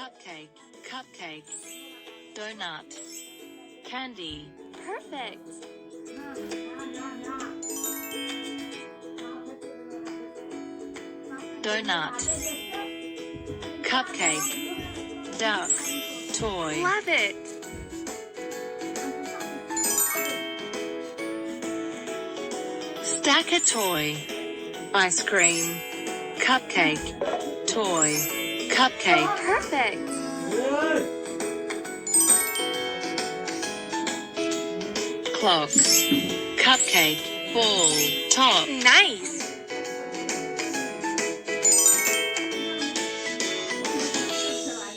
cupcake, cupcake, donut, candy, Perfect. donut, cupcake, duck, toy, Love it. stacker toy, ice cream, cupcake, toy, cupcake, Perfect. clock, cupcake, ball, top, Nice.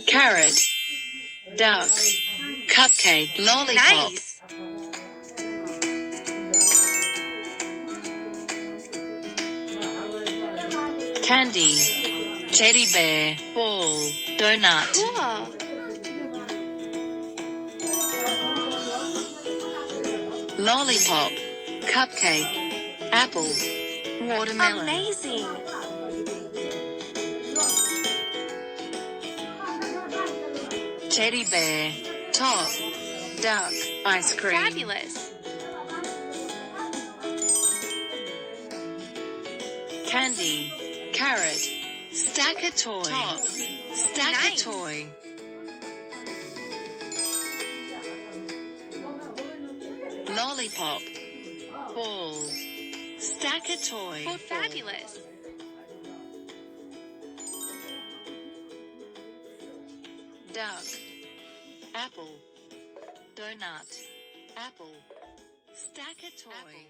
carrot, duck, cupcake, lollipop, Nice. candy, teddy bear, ball, donut, Cool. lollipop, cupcake, apple, watermelon, Amazing. teddy bear, top, duck, ice cream, Fabulous. candy, carrot, stacker toy, top, stacker Nice. toy, lollipop, ball, stacker toy, Fabulous. duck, apple, donut, apple, stacker toy.